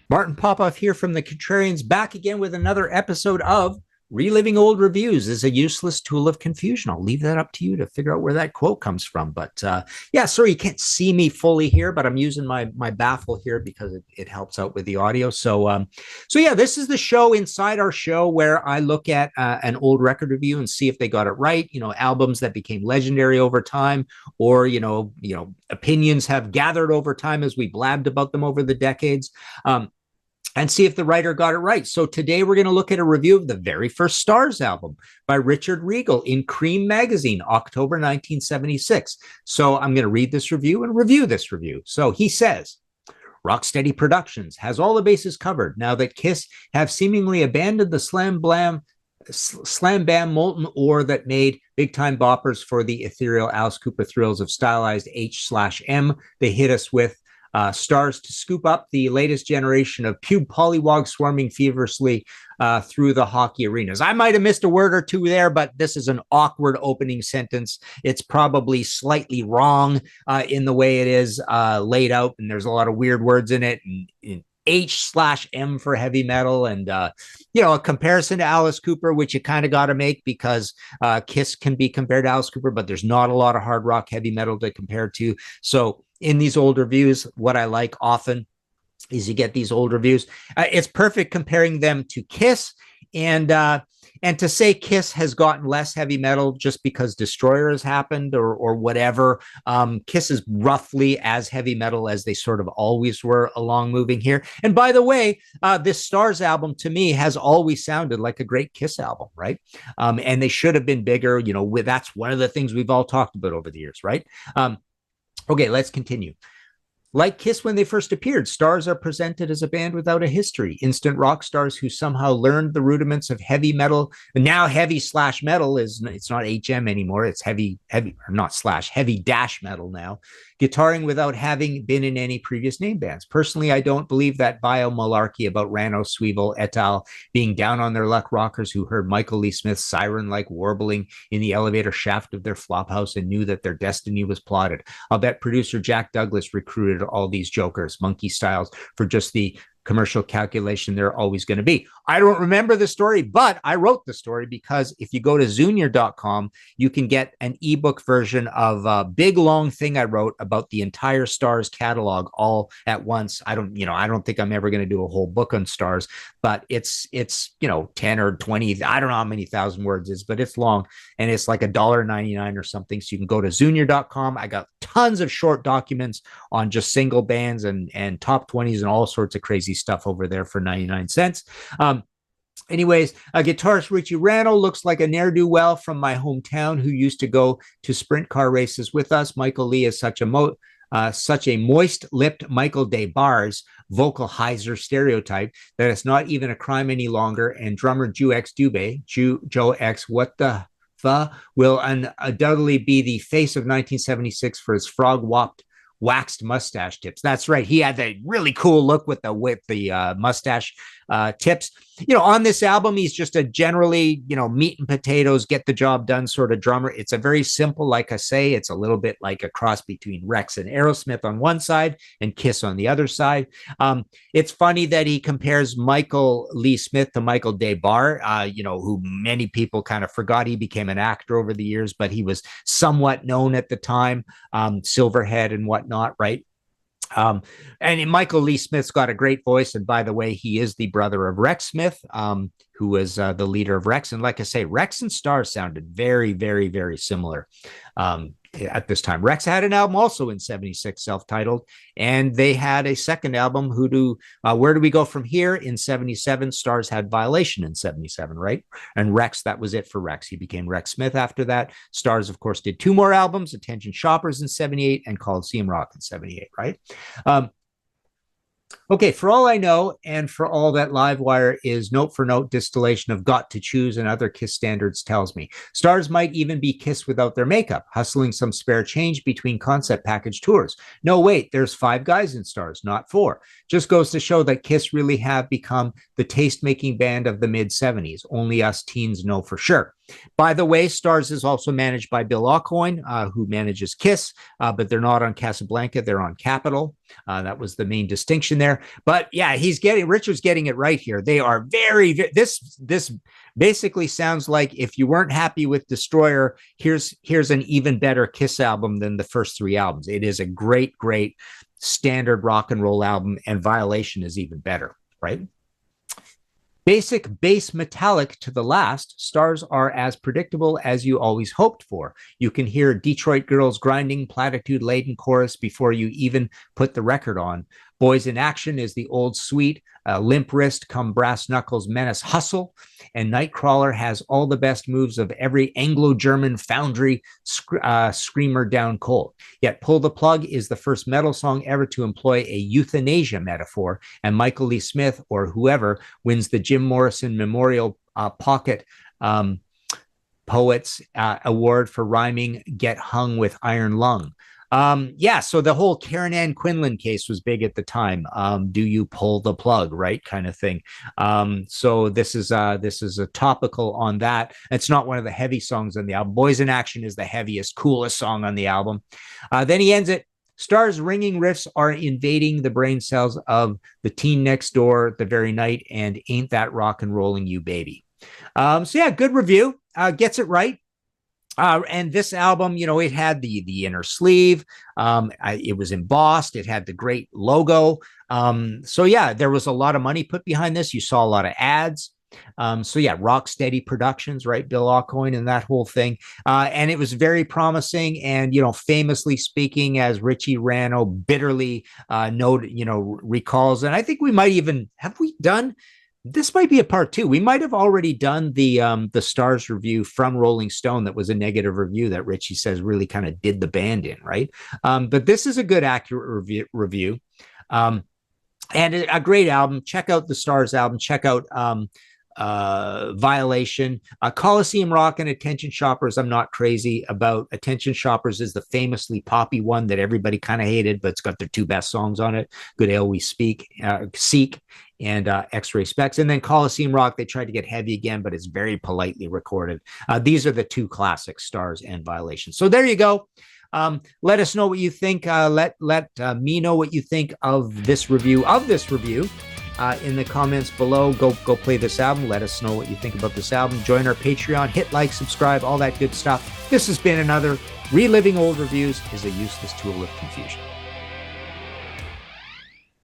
Martin Popoff here from the Contrarians, back again with another episode of Reliving Old Reviews is a useless tool of confusion. I'll leave that up to you to figure out where that quote comes from. But yeah, sorry you can't see me fully here, but I'm using my baffle here because it helps out with the audio. So yeah, this is the show inside our show where I look at an old record review and see if they got it right. You know, albums that became legendary over time, or opinions have gathered over time as we blabbed about them over the decades. And see if the writer got it right. So today we're going to look at a review of the very first STARZ album by Richard Regal in Cream magazine, October 1976. So I'm going to read this review and review this review. So he says, Rocksteady Productions has all the bases covered now that Kiss have seemingly abandoned the slam bam molten ore that made big time boppers for the ethereal Alice Cooper thrills of stylized H/M. They hit us with STARZ to scoop up the latest generation of pube pollywogs swarming feverishly through the hockey arenas. I might have missed a word or two there, but this is an awkward opening sentence. It's probably slightly wrong in the way it is laid out, and there's a lot of weird words in it. And H/M for heavy metal, and a comparison to Alice Cooper, which you kind of got to make because Kiss can be compared to Alice Cooper, but there's not a lot of hard rock heavy metal to compare to. So in these old reviews, what I like often is you get these old reviews. It's perfect comparing them to Kiss, and to say Kiss has gotten less heavy metal just because Destroyer has happened or whatever. Kiss is roughly as heavy metal as they sort of always were along moving here. And by the way, this STARZ album to me has always sounded like a great Kiss album, right? And they should have been bigger. That's one of the things we've all talked about over the years, right? Okay, let's continue. Like Kiss when they first appeared, STARZ are presented as a band without a history, instant rock stars who somehow learned the rudiments of heavy metal. And now heavy/metal it's not HM anymore. It's heavy dash metal now. Guitaring without having been in any previous name bands. Personally, I don't believe that bio-malarkey about Rano, Sweevel, et al. Being down on their luck rockers who heard Michael Lee Smith's siren-like warbling in the elevator shaft of their flophouse and knew that their destiny was plotted. I'll bet producer Jack Douglas recruited all these jokers, monkey styles, for just the commercial calculation they're always going to be. I don't remember the story, but I wrote the story because if you go to Zunior.com, you can get an ebook version of a big long thing I wrote about the entire STARZ catalog all at once. I don't think I'm ever going to do a whole book on STARZ, but it's 10 or 20, I don't know how many thousand words it is, but it's long and it's like $1.99 or something. So you can go to Zunior.com. I got tons of short documents on just single bands and top 20s and all sorts of crazy stuff over there for 99 cents. Anyways, guitarist Richie Rano looks like a ne'er-do-well from my hometown who used to go to sprint car races with us. Michael Lee is such a moist-lipped Michael DeBar's vocal hyzer stereotype that it's not even a crime any longer. And drummer Joe X, what the will undoubtedly be the face of 1976 for his waxed mustache tips. That's right. He had that really cool look with the mustache tips. On this album, he's just a generally, meat and potatoes, get the job done sort of drummer. It's a very simple, like I say, it's a little bit like a cross between Rex and Aerosmith on one side and Kiss on the other side. It's funny that he compares Michael Lee Smith to Michael DeBar, who many people kind of forgot. He became an actor over the years, but he was somewhat known at the time, Silverhead and whatnot, right? And Michael Lee Smith's got a great voice. And by the way, he is the brother of Rex Smith, who was the leader of Rex. And like I say, Rex and STARZ sounded very, very, very similar at this time. Rex had an album also in 76, self-titled, and they had a second album, Where Do We Go From Here, in 77. STARZ had Violation in 77, right? And Rex, that was it for Rex. He became Rex Smith after that. STARZ, of course, did two more albums, Attention Shoppers in 78 and Coliseum Rock in 78, right? Okay, for all I know, and for all that Livewire is note-for-note distillation of Got to Choose and other Kiss standards tells me, STARZ might even be Kiss without their makeup, hustling some spare change between concept package tours. No, wait, there's 5 guys in STARZ, not 4. Just goes to show that Kiss really have become the taste-making band of the mid-70s. Only us teens know for sure. By the way, STARZ is also managed by Bill Aucoin, who manages Kiss, but they're not on Casablanca, they're on Capitol. That was the main distinction there. But yeah, Richard's getting it right here. They are this basically sounds like if you weren't happy with Destroyer, here's an even better Kiss album than the first three albums. It is a great standard rock and roll album, and Violation is even better, right? Basic bass metallic to the last, STARZ are as predictable as you always hoped for. You can hear Detroit Girls' grinding, platitude-laden chorus before you even put the record on. Boys in Action is the old sweet, limp wrist come brass knuckles menace hustle, and Nightcrawler has all the best moves of every Anglo-German foundry screamer down cold. Yet Pull the Plug is the first metal song ever to employ a euthanasia metaphor, and Michael Lee Smith, or whoever, wins the Jim Morrison Memorial Pocket Poets Award for rhyming Get Hung with Iron Lung. So the whole Karen Ann Quinlan case was big at the time. Do you pull the plug, right? Kind of thing. So this is a topical on that. It's not one of the heavy songs on the album. Boys in Action is the heaviest, coolest song on the album. Then he ends it. STARZ ringing riffs are invading the brain cells of the teen next door the very night, and ain't that rock and rolling you, baby. Good review. Gets it right. And this album, it had the inner sleeve. It was embossed. It had the great logo. There was a lot of money put behind this. You saw a lot of ads. Rocksteady Productions, right? Bill Aucoin and that whole thing. And it was very promising. And, famously speaking, as Richie Rano bitterly recalls, and I think we might even, have we done, this might be a part two. We might have already done the STARZ review from Rolling Stone that was a negative review that Richie says really kind of did the band in, right? But this is a good, accurate review. And a great album. Check out the STARZ album. Check out Violation. Coliseum Rock and Attention Shoppers, I'm not crazy about. Attention Shoppers is the famously poppy one that everybody kind of hated, but it's got their two best songs on it, Good Ale We Seek, and X-Ray Specs. And then Coliseum Rock, they tried to get heavy again, but it's very politely recorded. These are the two classic, STARZ and Violation. So there you go. Let us know what you think. Let me know what you think of this review in the comments below. Go play this album. Let us know what you think about this album. Join our Patreon. Hit like, subscribe, all that good stuff. This has been another Reliving Old Reviews is a Useless Tool of Confusion.